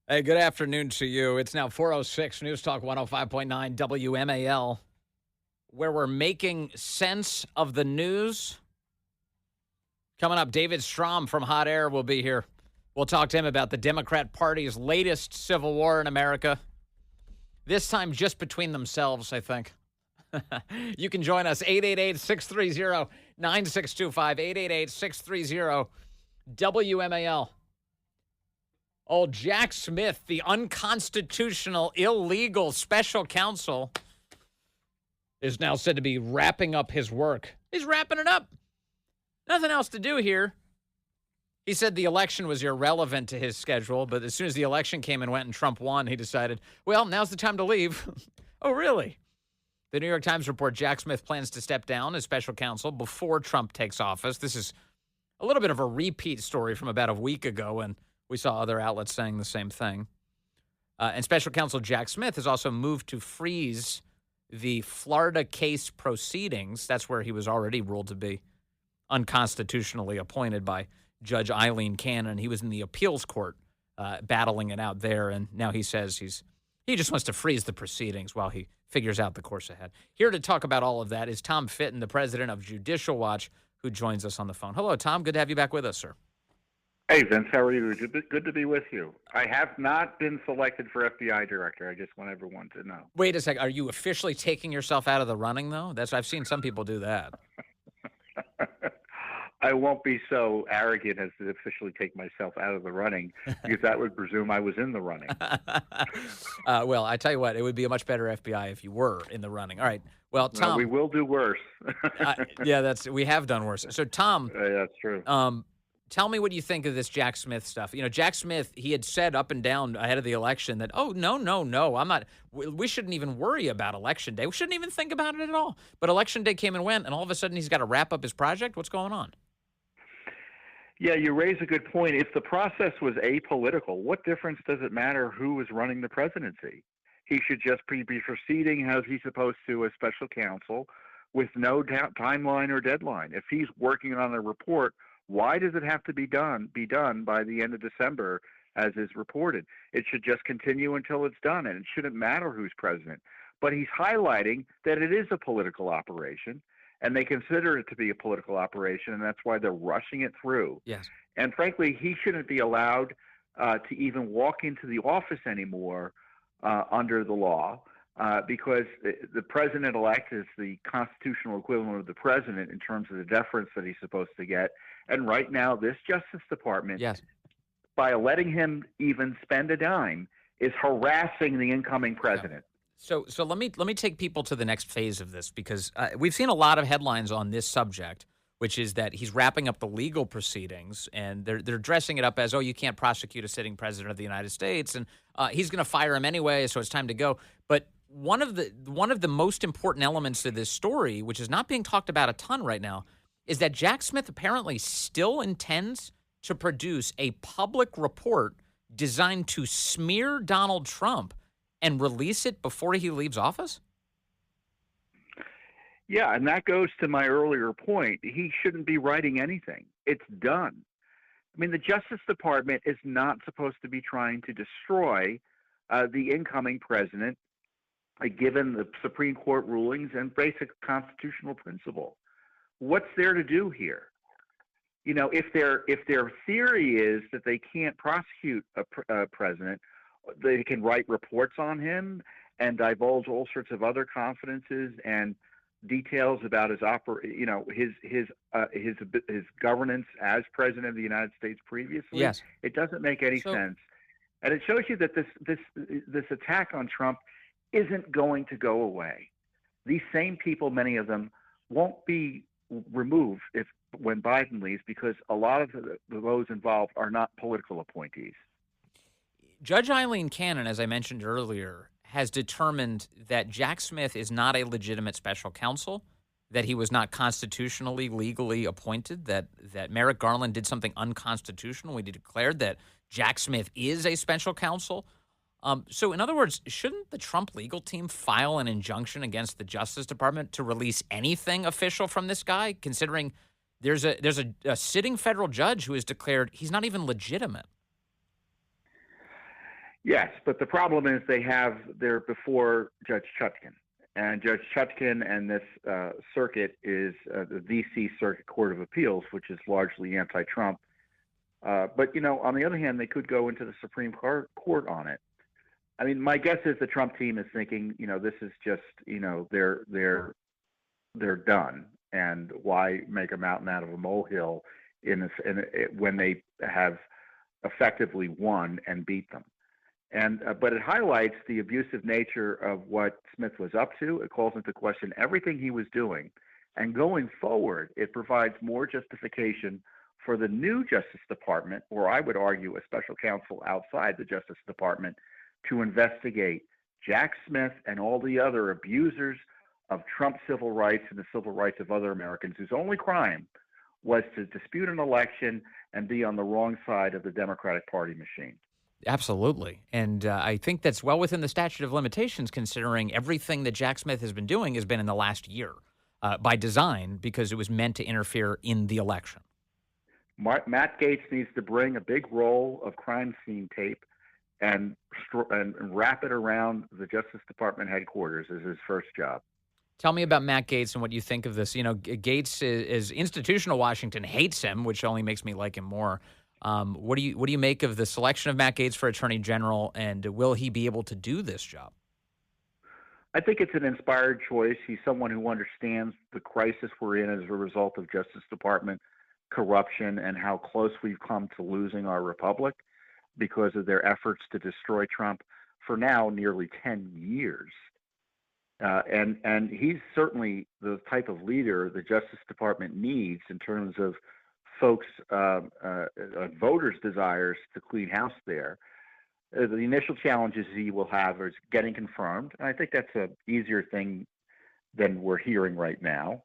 Hey, good afternoon to you. It's now 4:06 News Talk 105.9 WMAL, where we're making sense of the news. Coming up, David Strom from Hot Air will be here. We'll talk to him about the Democrat Party's latest civil war in America. This time just between themselves, I think. You can join us, 888-630-9625, 888-630-WMAL. Old Jack Smith, the unconstitutional, illegal special counsel, is now said to be wrapping up his work. He's wrapping it up. Nothing else to do here. He said the election was irrelevant to his schedule, but as soon as the election came and went and Trump won, he decided, well, now's the time to leave. Oh, really? The New York Times report Jack Smith plans to step down as special counsel before Trump takes office. This is a little bit of a repeat story from about a week ago, and we saw other outlets saying the same thing. And special counsel Jack Smith has also moved to freeze the Florida case proceedings. That's where he was already ruled to be unconstitutionally appointed by Judge Eileen Cannon. He was in the appeals court battling it out there, and now he says he just wants to freeze the proceedings while he figures out the course ahead. Here to talk about all of that is Tom Fitton, the president of Judicial Watch, who joins us on the phone. Hello, Tom. Good to have you back with us, sir. Hey, Vince, how are you? Good to be with you. I have not been selected for FBI director. I just want everyone to know. Wait a second. Are you officially taking yourself out of the running, though? I've seen some people do that. I won't be so arrogant as to officially take myself out of the running, because that would presume I was in the running. Well, I tell you what, it would be a much better FBI if you were in the running. All right. Well, Tom, no, we will do worse. Yeah, we have done worse. So, Tom, that's true. Tell me what you think of this Jack Smith stuff. You know, Jack Smith, he had said up and down ahead of the election that, oh, no, I'm not, we shouldn't even worry about Election Day. We shouldn't even think about it at all. But Election Day came and went, and all of a sudden he's got to wrap up his project. What's going on? Yeah, you raise a good point. If the process was apolitical, what difference does it matter who is running the presidency? He should just be proceeding as he's supposed to as special counsel with no timeline or deadline. If he's working on a report, why does it have to be done by the end of December, as is reported? It should just continue until it's done, and it shouldn't matter who's president. But he's highlighting that it is a political operation, and they consider it to be a political operation, and that's why they're rushing it through. Yes. And frankly, he shouldn't be allowed to even walk into the office anymore under the law, because the president-elect is the constitutional equivalent of the president in terms of the deference that he's supposed to get. And right now, this Justice Department, yes, by letting him even spend a dime, is harassing the incoming president. So let me take people to the next phase of this, because we've seen a lot of headlines on this subject, which is that he's wrapping up the legal proceedings, and they're dressing it up as, oh, you can't prosecute a sitting president of the United States, and he's going to fire him anyway, so it's time to go. But one of the most important elements to this story, which is not being talked about a ton right now, is that Jack Smith apparently still intends to produce a public report designed to smear Donald Trump and release it before he leaves office? Yeah, and that goes to my earlier point. He shouldn't be writing anything. It's done. I mean, the Justice Department is not supposed to be trying to destroy the incoming president, given the Supreme Court rulings and basic constitutional principle. What's there to do here? You know, if their theory is that they can't prosecute a president, they can write reports on him and divulge all sorts of other confidences and details about his governance as president of the United States previously. Yes. It doesn't make any sense, and it shows you that this attack on Trump isn't going to go away. These same people, many of them, won't be removed when Biden leaves, because a lot of those involved are not political appointees. Judge Eileen Cannon, as I mentioned earlier, has determined that Jack Smith is not a legitimate special counsel, that he was not constitutionally, legally appointed, that Merrick Garland did something unconstitutional. He declared that Jack Smith is a special counsel. So, in other words, shouldn't the Trump legal team file an injunction against the Justice Department to release anything official from this guy, considering there's a sitting federal judge who has declared he's not even legitimate? Yes, but the problem is they're before Judge Chutkan. And Judge Chutkan and this circuit is the D.C. Circuit Court of Appeals, which is largely anti-Trump. But, on the other hand, they could go into the Supreme Court on it. I mean, my guess is the Trump team is thinking, this is just, they're done, and why make a mountain out of a molehill when they have effectively won and beat them. And but it highlights the abusive nature of what Smith was up to. It calls into question everything he was doing, and going forward, it provides more justification for the new Justice Department, or I would argue a special counsel outside the Justice Department, to investigate Jack Smith and all the other abusers of Trump's civil rights and the civil rights of other Americans whose only crime was to dispute an election and be on the wrong side of the Democratic Party machine. Absolutely. And I think that's well within the statute of limitations, considering everything that Jack Smith has been doing has been in the last year by design, because it was meant to interfere in the election. Matt Gaetz needs to bring a big roll of crime scene tape and wrap it around the Justice Department headquarters as his first job. Tell me about Matt Gaetz and what you think of this. Gaetz is institutional Washington hates him, which only makes me like him more. What do you make of the selection of Matt Gaetz for Attorney General, and will he be able to do this job? I think it's an inspired choice. He's someone who understands the crisis we're in as a result of Justice Department corruption and how close we've come to losing our republic because of their efforts to destroy Trump for now nearly 10 years. And he's certainly the type of leader the Justice Department needs in terms of folks, voters' desires to clean house there. The initial challenges he will have is getting confirmed, and I think that's an easier thing than we're hearing right now.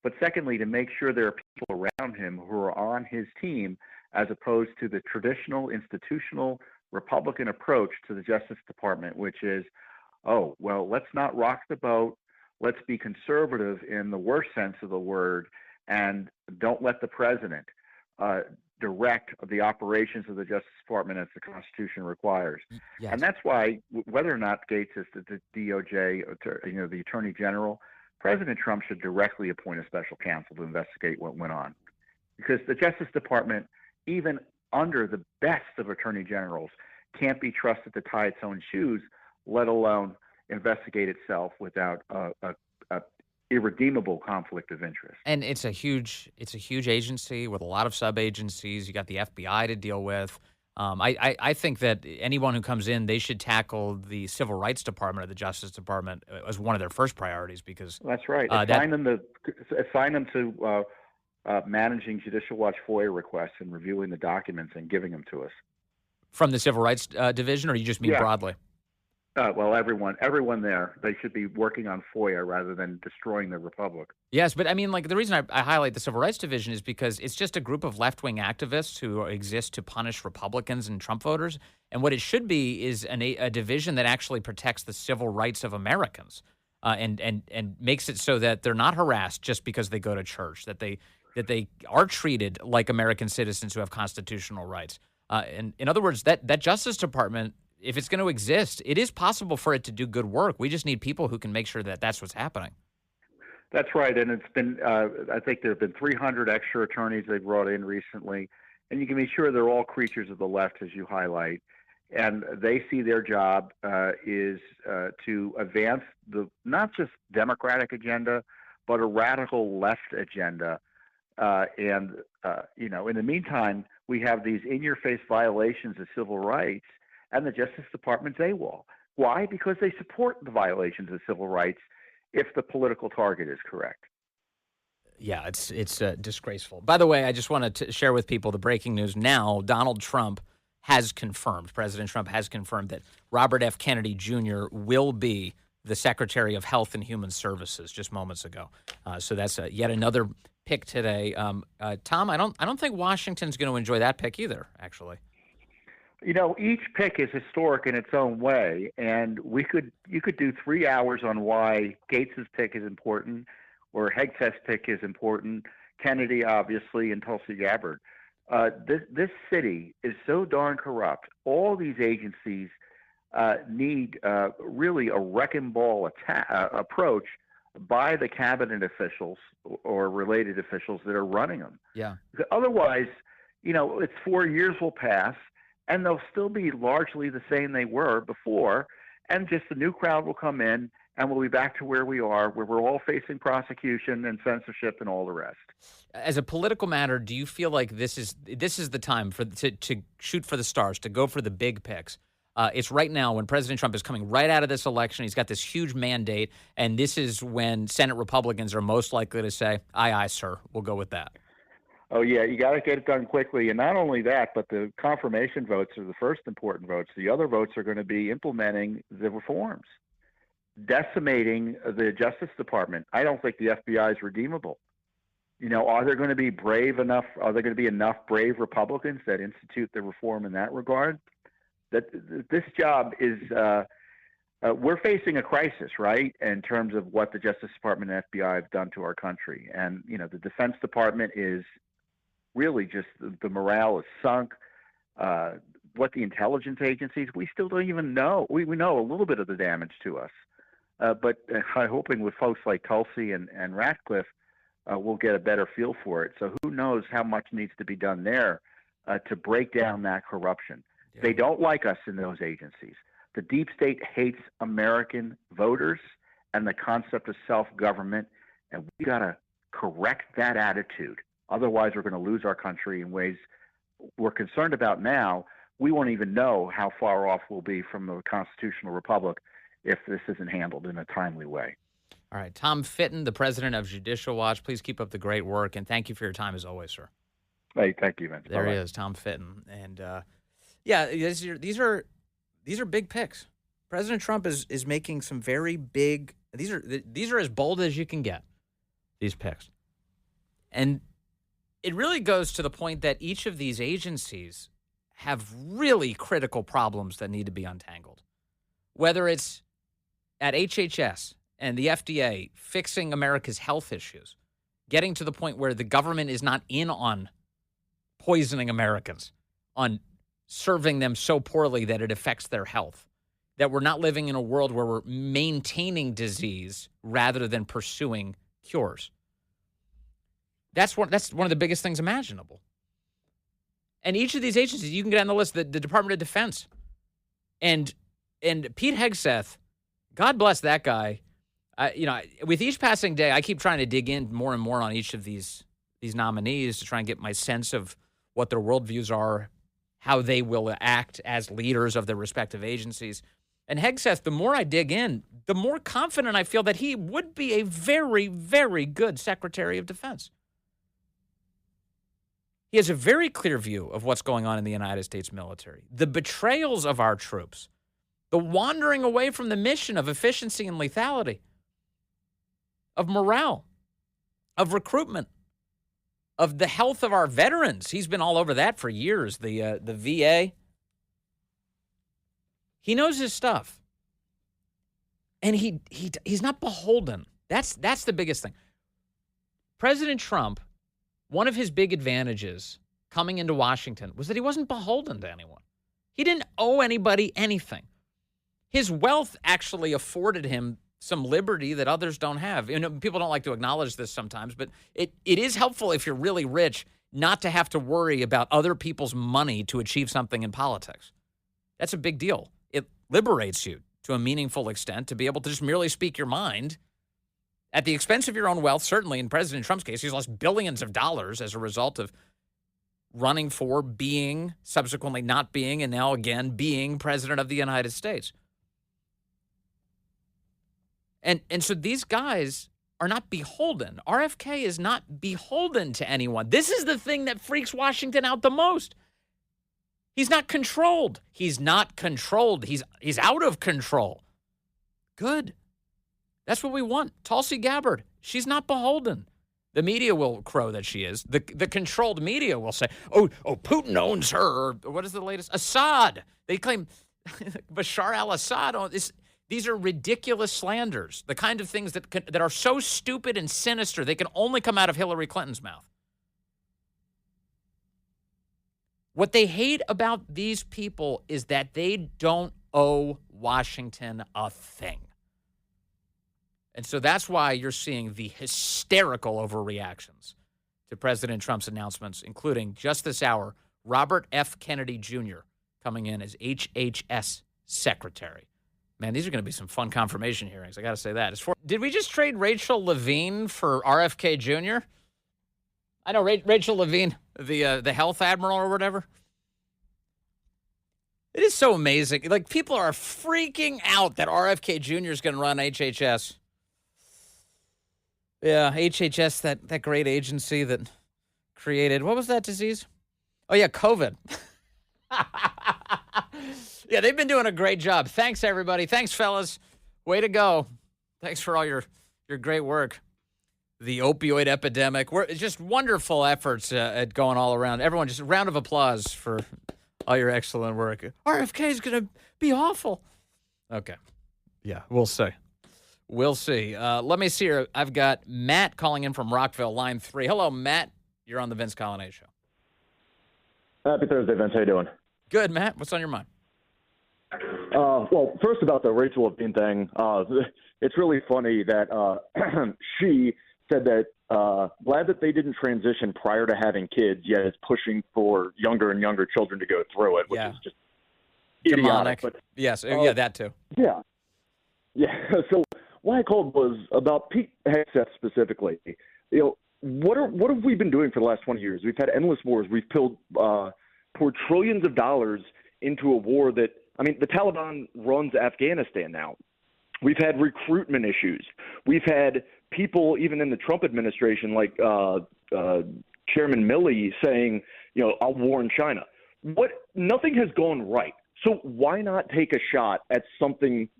But secondly, to make sure there are people around him who are on his team, as opposed to the traditional institutional Republican approach to the Justice Department, which is, oh, well, let's not rock the boat. Let's be conservative in the worst sense of the word, and don't let the president direct the operations of the Justice Department as the Constitution requires. Yes. And that's why, whether or not Gaetz is the DOJ, the Attorney General, President Trump should directly appoint a special counsel to investigate what went on. Because the Justice Department, even under the best of attorney generals, can't be trusted to tie its own shoes, let alone investigate itself without a irredeemable conflict of interest. And it's a huge agency with a lot of sub-agencies. You got the FBI to deal with. I think that anyone who comes in, they should tackle the Civil Rights Department of the Justice Department as one of their first priorities, because that's right. Assign them to managing Judicial Watch FOIA requests and reviewing the documents and giving them to us. From the Civil Rights Division, or you just mean broadly? Well, everyone there, they should be working on FOIA rather than destroying the republic. Yes, but I mean, like, the reason I highlight the Civil Rights Division is because it's just a group of left-wing activists who exist to punish Republicans and Trump voters. And what it should be is a division that actually protects the civil rights of Americans and makes it so that they're not harassed just because they go to church, that they are treated like American citizens who have constitutional rights. And in other words, that Justice Department, if it's going to exist, it is possible for it to do good work. We just need people who can make sure that that's what's happening. That's right. And it's been, I think there have been 300 extra attorneys they brought in recently. And you can be sure they're all creatures of the left, as you highlight. And they see their job is to advance the not just Democratic agenda, but a radical left agenda. In the meantime, we have these in-your-face violations of civil rights, and the Justice Department's AWOL. Why? Because they support the violations of civil rights if the political target is correct. Yeah, it's disgraceful. By the way, I just wanted to share with people the breaking news now. President Trump has confirmed that Robert F. Kennedy Jr. will be the Secretary of Health and Human Services just moments ago. So that's yet another pick today. Tom, I don't think Washington's going to enjoy that pick either, actually. Each pick is historic in its own way, and you could do 3 hours on why Gates's pick is important, or Hegseth's pick is important, Kennedy, obviously, and Tulsi Gabbard. This city is so darn corrupt. All these agencies need really a wrecking ball approach by the cabinet officials or related officials that are running them. Yeah. Otherwise, it's 4 years will pass and they'll still be largely the same they were before. And just the new crowd will come in and we'll be back to where we are, where we're all facing prosecution and censorship and all the rest. As a political matter, do you feel like this is the time to shoot for the stars, to go for the big picks? It's right now when President Trump is coming right out of this election. He's got this huge mandate, and this is when Senate Republicans are most likely to say, aye, aye, sir, we'll go with that. Oh, yeah, you got to get it done quickly. And not only that, but the confirmation votes are the first important votes. The other votes are going to be implementing the reforms, decimating the Justice Department. I don't think the FBI is redeemable. Are there going to be are there going to be enough brave Republicans that institute the reform in that regard? That this job is, we're facing a crisis, right, in terms of what the Justice Department and FBI have done to our country. And, the Defense Department is really just, the morale is sunk. What the intelligence agencies, we still don't even know. We know a little bit of the damage to us. But I'm hoping with folks like Tulsi and Ratcliffe, we'll get a better feel for it. So who knows how much needs to be done there to break down that corruption. Yeah. They don't like us in those agencies. The deep state hates American voters and the concept of self-government, and we got to correct that attitude. Otherwise, we're going to lose our country in ways we're concerned about now. We won't even know how far off we'll be from a constitutional republic if this isn't handled in a timely way. All right. Tom Fitton, the president of Judicial Watch, please keep up the great work, and thank you for your time as always, sir. Hey, thank you, Vince. There Bye-bye. He is, Tom Fitton. And, these are big picks. President Trump is making some very big – these are as bold as you can get, these picks. And it really goes to the point that each of these agencies have really critical problems that need to be untangled. Whether it's at HHS and the FDA fixing America's health issues, getting to the point where the government is not in on poisoning Americans, on serving them so poorly that it affects their health, that we're not living in a world where we're maintaining disease rather than pursuing cures. That's one of the biggest things imaginable. And each of these agencies, you can get on the list, the Department of Defense. And Pete Hegseth, God bless that guy. With each passing day, I keep trying to dig in more and more on each of these nominees to try and get my sense of what their worldviews are, how they will act as leaders of their respective agencies. And Hegseth, the more I dig in, the more confident I feel that he would be a very, very good Secretary of Defense. He has a very clear view of what's going on in the United States military, the betrayals of our troops, the wandering away from the mission of efficiency and lethality, of morale, of recruitment, of the health of our veterans. He's been all over that for years, the VA. He knows his stuff. And he's not beholden. That's the biggest thing. President Trump, one of his big advantages coming into Washington was that he wasn't beholden to anyone. He didn't owe anybody anything. His wealth actually afforded him some liberty that others don't have. People don't like to acknowledge this sometimes, but it is helpful if you're really rich not to have to worry about other people's money to achieve something in politics. That's a big deal. It liberates you to a meaningful extent to be able to just merely speak your mind at the expense of your own wealth. Certainly in President Trump's case, he's lost billions of dollars as a result of running for, being, subsequently not being, and now again being president of the United States. And so these guys are not beholden. RFK is not beholden to anyone. This is the thing that freaks Washington out the most. He's not controlled. He's not controlled. He's out of control. Good. That's what we want. Tulsi Gabbard, she's not beholden. The media will crow that she is. The controlled media will say, oh, Putin owns her. Or what is the latest? Assad. They claim Bashar al-Assad. These are ridiculous slanders, the kind of things that are so stupid and sinister they can only come out of Hillary Clinton's mouth. What they hate about these people is that they don't owe Washington a thing. And so that's why you're seeing the hysterical overreactions to President Trump's announcements, including just this hour, Robert F. Kennedy Jr. coming in as HHS Secretary. Man, these are going to be some fun confirmation hearings. I got to say that. Did we just trade Rachel Levine for RFK Jr.? I know Rachel Levine, the health admiral or whatever. It is so amazing. Like, people are freaking out that RFK Jr. is going to run HHS. Yeah, HHS, that great agency that created, what was that disease? Oh, yeah, COVID. Yeah, they've been doing a great job. Thanks, everybody. Thanks, fellas. Way to go. Thanks for all your great work. The opioid epidemic. It's just wonderful efforts at going all around. Everyone, just a round of applause for all your excellent work. RFK is going to be awful. Okay. Yeah, we'll see. We'll see. Let me see here. I've got Matt calling in from Rockville, line 3. Hello, Matt. You're on the Vince Colonnade Show. Happy Thursday, Vince. How you doing? Good, Matt. What's on your mind? Well, first about the Rachel Levine thing. It's really funny that she said that glad that they didn't transition prior to having kids, yet it's pushing for younger and younger children to go through it, which is just demonic. Idiotic. But, yes, yeah, that too. Yeah. So why I called was about Pete Hegseth specifically. What have we been doing for the last 20 years? We've had endless wars. We've poured trillions of dollars into a war that, the Taliban runs Afghanistan now. We've had recruitment issues. We've had people, even in the Trump administration, like Chairman Milley saying, I'll warn China. Nothing has gone right. So why not take a shot at someone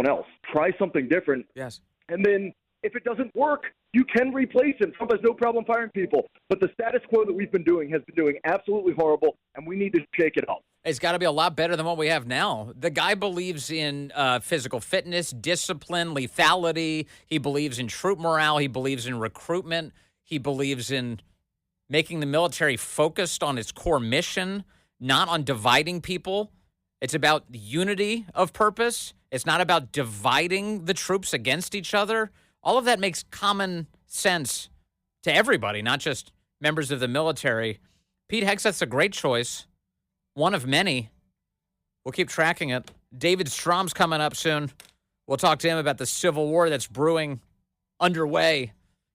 else? Try something different. Yes. And then if it doesn't work, you can replace him. Trump has no problem firing people. But the status quo that we've been doing has been doing absolutely horrible, and we need to shake it up. It's got to be a lot better than what we have now. The guy believes in physical fitness, discipline, lethality. He believes in troop morale. He believes in recruitment. He believes in making the military focused on its core mission, not on dividing people. It's about unity of purpose. It's not about dividing the troops against each other. All of that makes common sense to everybody, not just members of the military. Pete Hegseth's a great choice. One of many. We'll keep tracking it. David Strom's coming up soon. We'll talk to him about the civil war that's brewing underway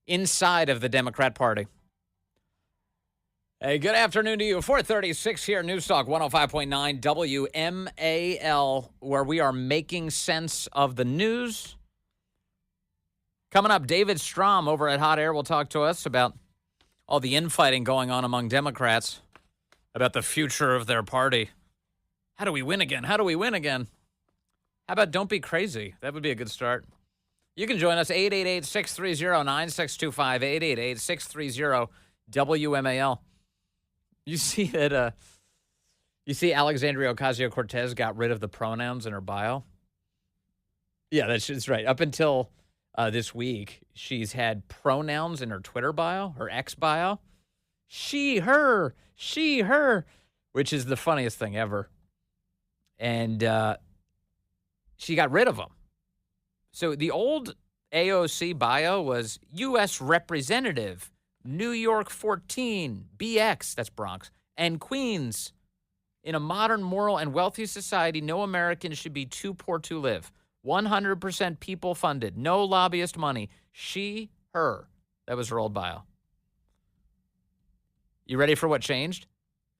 inside of the Democrat Party. Hey, good afternoon to you. 436 here, News Talk 105.9 WMAL, where we are making sense of the news. Coming up, David Strom over at Hot Air will talk to us about all the infighting going on among Democrats, about the future of their party. How do we win again? How do we win again? How about don't be crazy? That would be a good start. You can join us, 888-630-9625, 888-630-WMAL. You see that, Alexandria Ocasio-Cortez got rid of the pronouns in her bio? Yeah, that's right. Up until this week, she's had pronouns in her Twitter bio, her X bio. She, her, which is the funniest thing ever. And she got rid of them. So the old AOC bio was U.S. Representative, New York 14, BX, that's Bronx, and Queens. In a modern, moral, and wealthy society, no American should be too poor to live. 100% people funded, no lobbyist money. She, her. That was her old bio. You ready for what changed?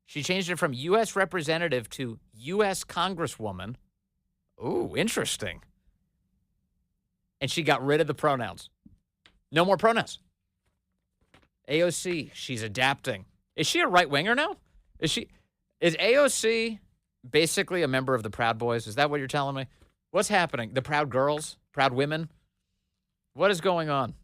She changed it from U.S. Representative to U.S. Congresswoman. Ooh, interesting. And she got rid of the pronouns. No more pronouns. AOC, she's adapting. Is she a right-winger now? Is AOC basically a member of the Proud Boys? Is that what you're telling me? What's happening? The Proud Girls? Proud Women? What is going on?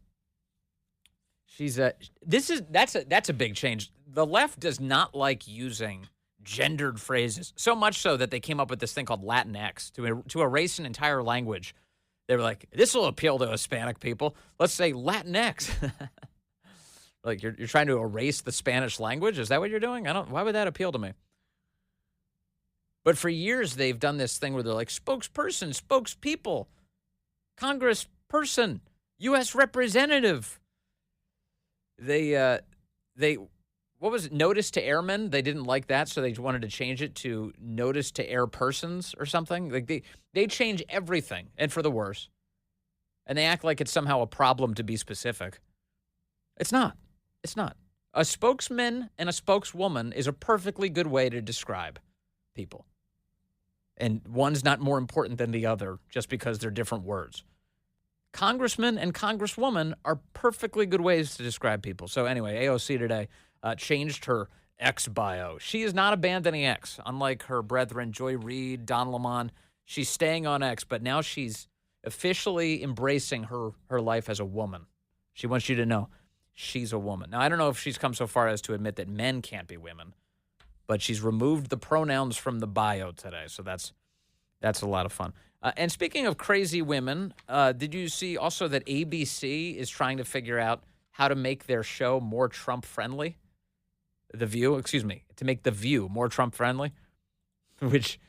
That's a big change. The left does not like using gendered phrases, so much so that they came up with this thing called Latinx to erase an entire language. They were like, this will appeal to Hispanic people. Let's say Latinx. Like you're trying to erase the Spanish language? Is that what you're doing? Why would that appeal to me? But for years, they've done this thing where they're like spokesperson, spokespeople, congressperson, U.S. representative. They what was it? Notice to airmen. They didn't like that, so they wanted to change it to notice to air persons or something. Like they change everything, and for the worse. And they act like it's somehow a problem to be specific. It's not. It's not. A spokesman and a spokeswoman is a perfectly good way to describe people. And one's not more important than the other just because they're different words. Congressman and congresswoman are perfectly good ways to describe people. So anyway, AOC today changed her X bio. She is not abandoning X. Unlike her brethren, Joy Reid, Don Lemon, she's staying on X, but now she's officially embracing her life as a woman. She wants you to know she's a woman. Now, I don't know if she's come so far as to admit that men can't be women, but she's removed the pronouns from the bio today, so that's a lot of fun. And speaking of crazy women, did you see also that ABC is trying to figure out how to make their show more Trump-friendly? To make The View more Trump-friendly, which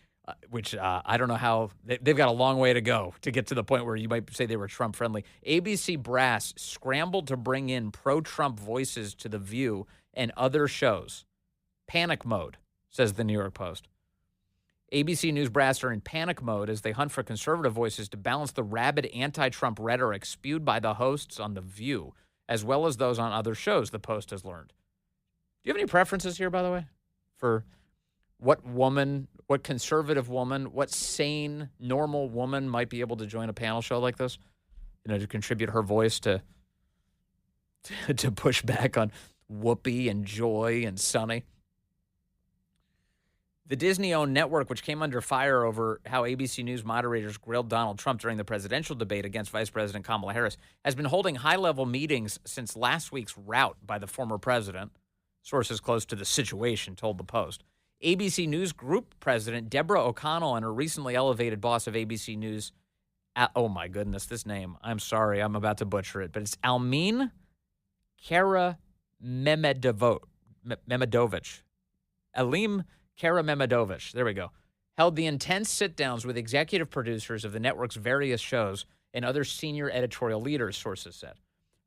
I don't know how. They've got a long way to go to get to the point where you might say they were Trump-friendly. ABC brass scrambled to bring in pro-Trump voices to The View and other shows. Panic mode, says the New York Post. ABC News brass are in panic mode as they hunt for conservative voices to balance the rabid anti-Trump rhetoric spewed by the hosts on The View, as well as those on other shows, the Post has learned. Do you have any preferences here, by the way, for what conservative woman, what sane, normal woman might be able to join a panel show like this, to contribute her voice to push back on Whoopi and Joy and Sunny? The Disney-owned network, which came under fire over how ABC News moderators grilled Donald Trump during the presidential debate against Vice President Kamala Harris, has been holding high-level meetings since last week's rout by the former president. Sources close to the situation told the Post. ABC News Group President Deborah O'Connell and her recently elevated boss of ABC News, oh my goodness, this name, I'm sorry, I'm about to butcher it, but it's Almin Karamemadovich. Alim Karamemadovich, there we go, held the intense sit-downs with executive producers of the network's various shows and other senior editorial leaders, sources said.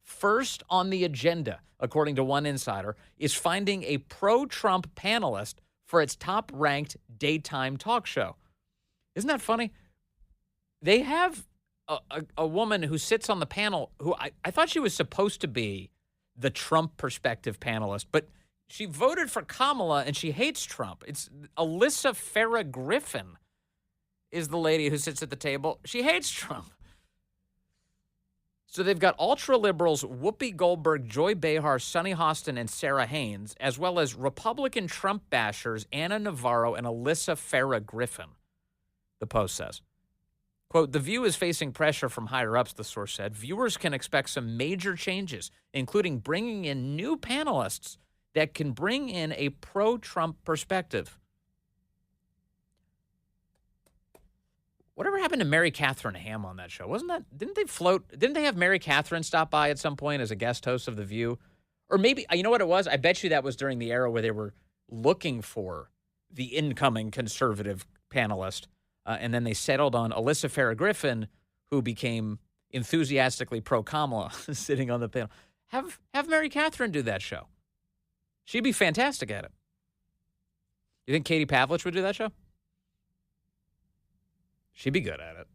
First on the agenda, according to one insider, is finding a pro-Trump panelist for its top-ranked daytime talk show. Isn't that funny? They have a woman who sits on the panel who I thought she was supposed to be the Trump perspective panelist, but she voted for Kamala and she hates Trump. It's Alyssa Farah Griffin is the lady who sits at the table. She hates Trump. So they've got ultra-liberals Whoopi Goldberg, Joy Behar, Sunny Hostin, and Sarah Haynes, as well as Republican Trump bashers Anna Navarro and Alyssa Farah Griffin, the Post says. Quote, The View is facing pressure from higher-ups, the source said. Viewers can expect some major changes, including bringing in new panelists that can bring in a pro-Trump perspective. Whatever happened to Mary Catherine Ham on that show? Didn't they have Mary Catherine stop by at some point as a guest host of The View? Or maybe, you know what it was? I bet you that was during the era where they were looking for the incoming conservative panelist. And then they settled on Alyssa Farah Griffin, who became enthusiastically pro-Kamala, sitting on the panel. Have Mary Catherine do that show. She'd be fantastic at it. You think Katie Pavlich would do that show? She'd be good at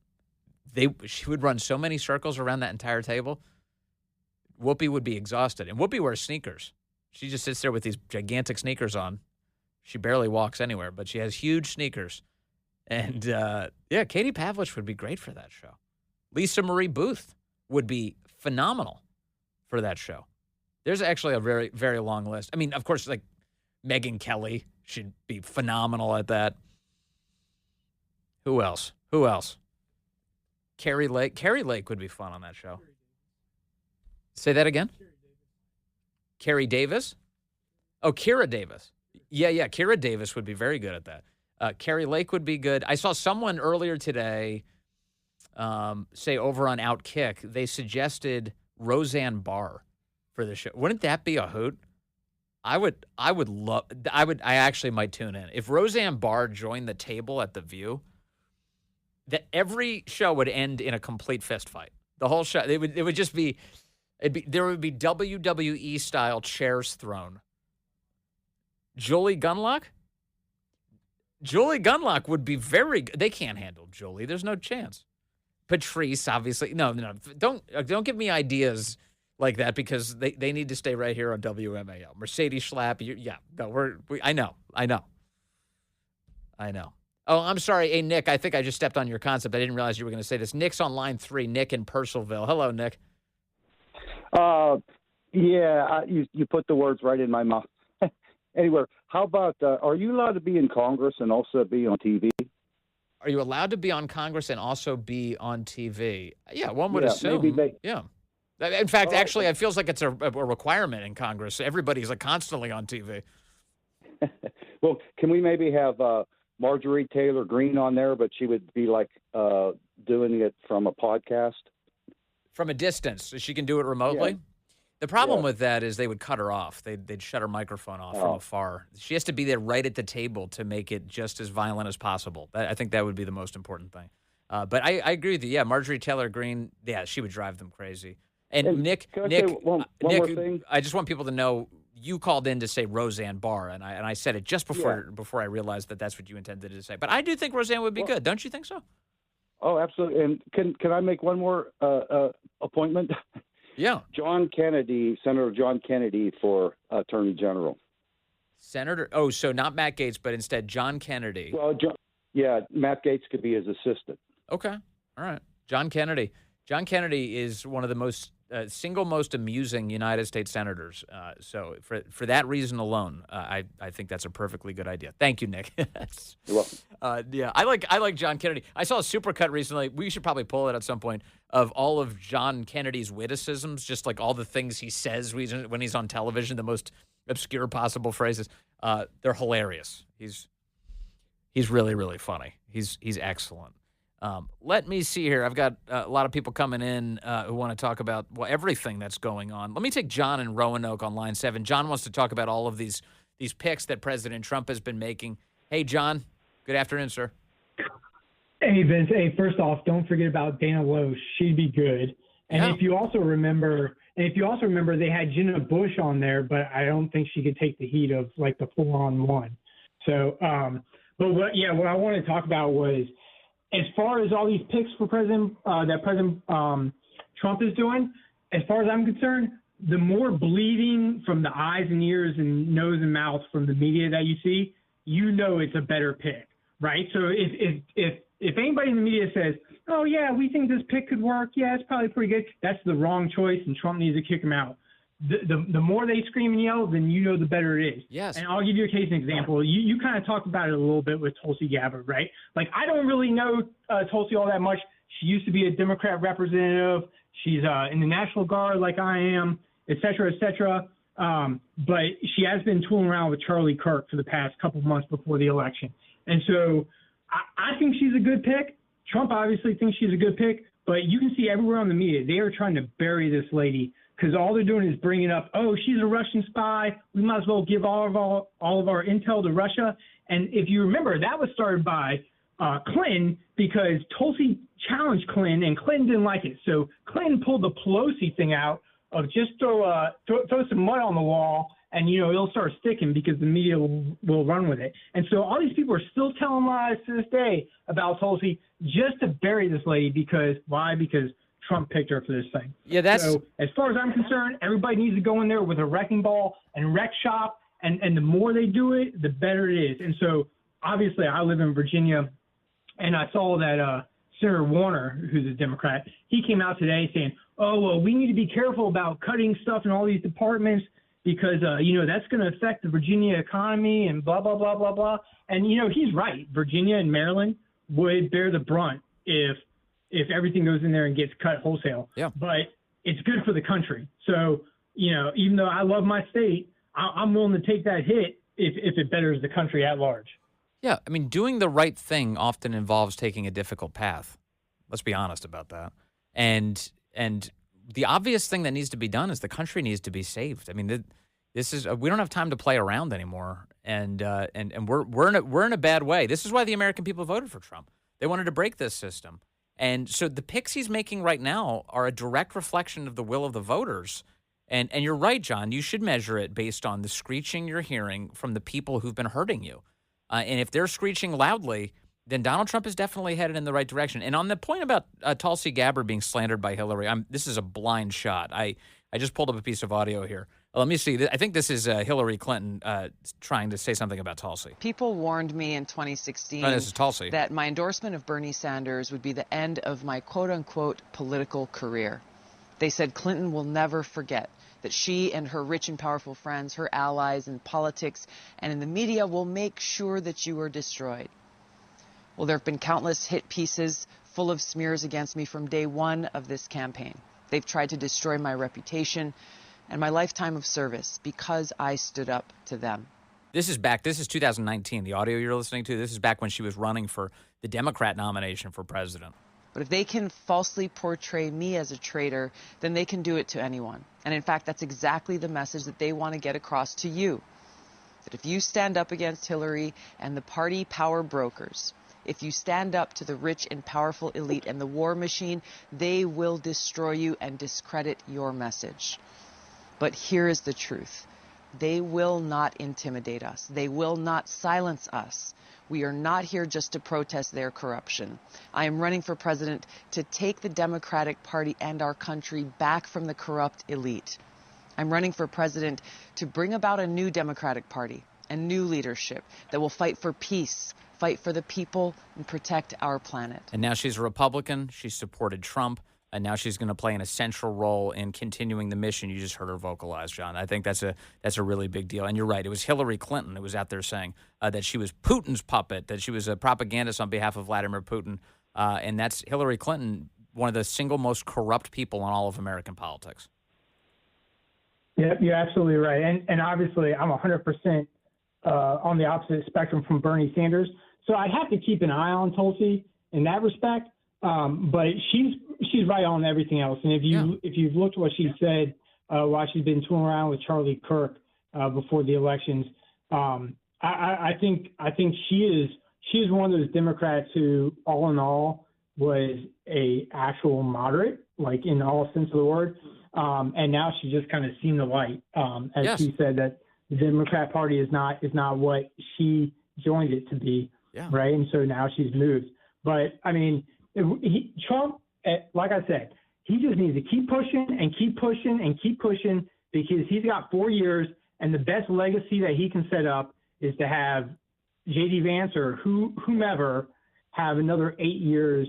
it. She would run so many circles around that entire table. Whoopi would be exhausted. And Whoopi wears sneakers. She just sits there with these gigantic sneakers on. She barely walks anywhere, but she has huge sneakers. And, Katie Pavlich would be great for that show. Lisa Marie Booth would be phenomenal for that show. There's actually a very, very long list. I mean, of course, like Megyn Kelly should be phenomenal at that. Who else? Carrie Lake. Carrie Lake would be fun on that show. Say that again? Carrie Davis? Oh, Kira Davis. Yeah, Kira Davis would be very good at that. Carrie Lake would be good. I saw someone earlier today say over on Outkick, they suggested Roseanne Barr for the show. Wouldn't that be a hoot? I actually might tune in. If Roseanne Barr joined the table at The View, that every show would end in a complete fist fight. The whole show, it would just be, there would be WWE style chairs thrown. Julie Gunlock would be very good. They can't handle Julie. There's no chance. Patrice, obviously. No. Don't give me ideas like that because they need to stay right here on WMAL. Mercedes Schlapp. I know. Oh, I'm sorry. Hey, Nick, I think I just stepped on your concept. I didn't realize you were going to say this. Nick's on line 3, Nick in Purcellville. Hello, Nick. You put the words right in my mouth. Anyway, how about, are you allowed to be in Congress and also be on TV? Are you allowed to be on Congress and also be on TV? Yeah, one would assume. Yeah. In fact, actually, it feels like it's a requirement in Congress. Everybody's constantly on TV. Well, can we maybe have Marjorie Taylor Greene on there, but she would be doing it from a podcast? From a distance, so she can do it remotely? Yeah. The problem with that is they would cut her off. They'd shut her microphone off from afar. She has to be there right at the table to make it just as violent as possible. I think that would be the most important thing. But I agree with you. Yeah, Marjorie Taylor Greene, she would drive them crazy. And Nick, one more thing? I just want people to know you called in to say Roseanne Barr, and I said it just before I realized that that's what you intended to say. But I do think Roseanne would be good. Don't you think so? Oh, absolutely. And can I make one more appointment? Yeah. Senator John Kennedy for Attorney General. Senator? Oh, so not Matt Gaetz, but instead John Kennedy. Well, Matt Gaetz could be his assistant. Okay. All right. John Kennedy. John Kennedy is one of the single most amusing United States senators. So for that reason alone, I think that's a perfectly good idea. Thank you, Nick. You're welcome. I like John Kennedy. I saw a supercut recently. We should probably pull it at some point of all of John Kennedy's witticisms, just like all the things he says when he's on television, the most obscure possible phrases. They're hilarious. He's really, really funny. He's excellent. Let me see here. I've got a lot of people coming in who want to talk about everything that's going on. Let me take John in Roanoke on line 7. John wants to talk about all of these picks that President Trump has been making. Hey, John. Good afternoon, sir. Hey, Vince. Hey, first off, don't forget about Dana Loesch. She'd be good. And if you also remember, they had Jenna Bush on there, but I don't think she could take the heat of the 4-on-1. So, but what I wanted to talk about was, as far as all these picks for President Trump is doing, as far as I'm concerned, the more bleeding from the eyes and ears and nose and mouth from the media that you see, it's a better pick, right? So if anybody in the media says, "Oh yeah, we think this pick could work," it's probably pretty good, that's the wrong choice, and Trump needs to kick him out. The more they scream and yell, then the better it is. Yes. And I'll give you a case and example. You kind of talked about it a little bit with Tulsi Gabbard, right? I don't really know Tulsi all that much. She used to be a Democrat representative. She's in the National Guard like I am, et cetera, et cetera. But she has been tooling around with Charlie Kirk for the past couple of months before the election. And so I think she's a good pick. Trump obviously thinks she's a good pick. But you can see everywhere on the media, they are trying to bury this lady because all they're doing is bringing up, oh, she's a Russian spy. We might as well give all of our intel to Russia. And if you remember, that was started by Clinton because Tulsi challenged Clinton, and Clinton didn't like it. So Clinton pulled the Pelosi thing out of just throw some mud on the wall, and, it'll start sticking because the media will run with it. And so all these people are still telling lies to this day about Tulsi just to bury this lady because why? Because Trump picked her for this thing. Yeah, so as far as I'm concerned, everybody needs to go in there with a wrecking ball and wreck shop, and the more they do it, the better it is. And so obviously I live in Virginia, and I saw that Senator Warner, who's a Democrat, he came out today saying, oh, well, we need to be careful about cutting stuff in all these departments because, that's going to affect the Virginia economy and blah, blah, blah, blah, blah. And, he's right. Virginia and Maryland would bear the brunt if everything goes in there and gets cut wholesale. Yeah. But it's good for the country. So, even though I love my state, I'm willing to take that hit if it betters the country at large. Yeah, I mean, doing the right thing often involves taking a difficult path. Let's be honest about that. And the obvious thing that needs to be done is the country needs to be saved. I mean, This is we don't have time to play around anymore, and we're in a bad way. This is why the American people voted for Trump. They wanted to break this system, and so the picks he's making right now are a direct reflection of the will of the voters. And you're right, John. You should measure it based on the screeching you're hearing from the people who've been hurting you, and if they're screeching loudly, then Donald Trump is definitely headed in the right direction. And on the point about Tulsi Gabbard being slandered by Hillary, this is a blind shot. I just pulled up a piece of audio here. Let me see. I think this is Hillary Clinton trying to say something about Tulsi. People warned me in 2016 this is Tulsi. that my endorsement of Bernie Sanders would be the end of my quote-unquote political career. They said Clinton will never forget that she and her rich and powerful friends, her allies in politics and in the media, will make sure that you are destroyed. Well, there have been countless hit pieces full of smears against me from day one of this campaign. They've tried to destroy my reputation and my lifetime of service because I stood up to them. This is 2019. The audio you're listening to, this is back when she was running for the Democrat nomination for president. But if they can falsely portray me as a traitor, then they can do it to anyone. And in fact, that's exactly the message that they want to get across to you. That if you stand up against Hillary and the party power brokers, if you stand up to the rich and powerful elite and the war machine, they will destroy you and discredit your message. But here is the truth. They will not intimidate us. They will not silence us. We are not here just to protest their corruption. I am running for president to take the Democratic Party and our country back from the corrupt elite. I'm running for president to bring about a new Democratic Party and new leadership that will fight for peace, fight for the people, and protect our planet. And now she's a Republican. She supported Trump. And now she's going to play an essential role in continuing the mission you just heard her vocalize, John. I think that's a really big deal. And you're right. It was Hillary Clinton who was out there saying that she was Putin's puppet, that she was a propagandist on behalf of Vladimir Putin. And that's Hillary Clinton, one of the single most corrupt people in all of American politics. Yeah, you're absolutely right. And obviously, I'm 100% on the opposite spectrum from Bernie Sanders. So I have to keep an eye on Tulsi in that respect. But she's right on everything else. And if you've looked at what she said while she's been touring around with Charlie Kirk before the elections, I think she is one of those Democrats who, all in all, was a actual moderate, like in all sense of the word. And now she's just kind of seen the light, as she said, that the Democrat Party is not what she joined it to be, right? And so now she's moved. But I mean, Trump, like I said, he just needs to keep pushing and keep pushing and keep pushing because he's got 4 years, and the best legacy that he can set up is to have J.D. Vance or whomever have another 8 years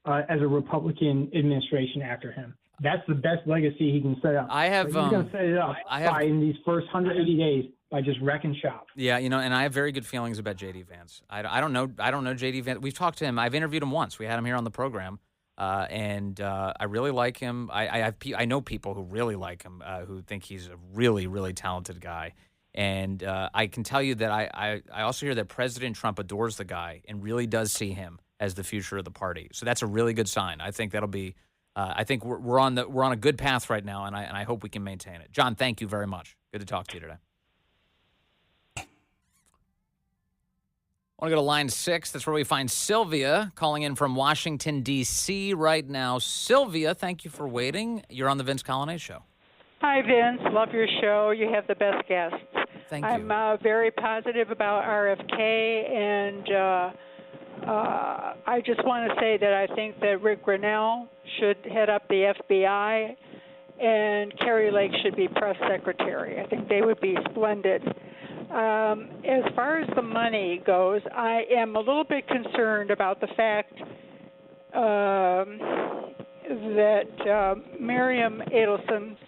as a Republican administration after him. That's the best legacy he can set up. He's going to set it up in these first 180 days by just wrecking shop. Yeah, and I have very good feelings about J.D. Vance. I don't know J.D. Vance. We've talked to him. I've interviewed him once. We had him here on the program, and I really like him. I know people who really like him, who think he's a really, really talented guy. And I can tell you that I also hear that President Trump adores the guy and really does see him as the future of the party. So that's a really good sign. I think that'll be. I think we're on a good path right now, and I hope we can maintain it. John, thank you very much. Good to talk to you today. I want to go to line 6. That's where we find Sylvia calling in from Washington, D.C. right now. Sylvia, thank you for waiting. You're on the Vince Coglianese Show. Hi, Vince. Love your show. You have the best guests. Thank you. I'm very positive about RFK, and I just want to say that I think that Rick Grinnell should head up the FBI, and Carrie Lake should be press secretary. I think they would be splendid. As far as the money goes, I am a little bit concerned about the fact that Miriam Adelson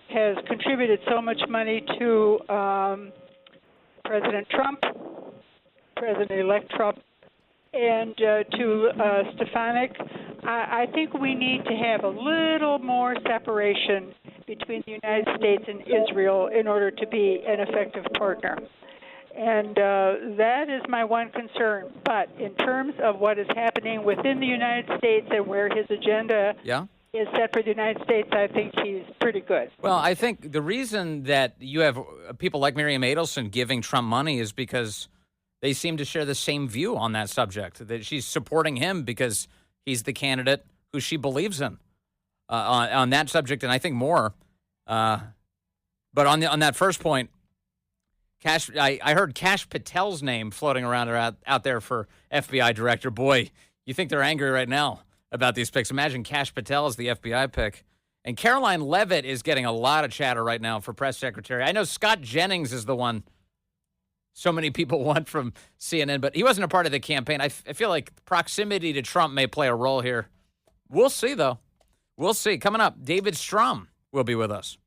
has contributed so much money to President Trump, President-elect Trump, and to Stefanik. I think we need to have a little more separation between the United States and Israel in order to be an effective partner. And that is my one concern. But in terms of what is happening within the United States and where his agenda is set for the United States, I think he's pretty good. Well, I think the reason that you have people like Miriam Adelson giving Trump money is because they seem to share the same view on that subject, that she's supporting him because he's the candidate who she believes in on that subject, and I think more. But on that first point, I heard Kash Patel's name floating around or out there for FBI director. Boy, you think they're angry right now about these picks. Imagine Kash Patel as the FBI pick. And Caroline Leavitt is getting a lot of chatter right now for press secretary. I know Scott Jennings is the one so many people want from CNN, but he wasn't a part of the campaign. I feel like proximity to Trump may play a role here. We'll see, though. We'll see. Coming up, David Strum will be with us.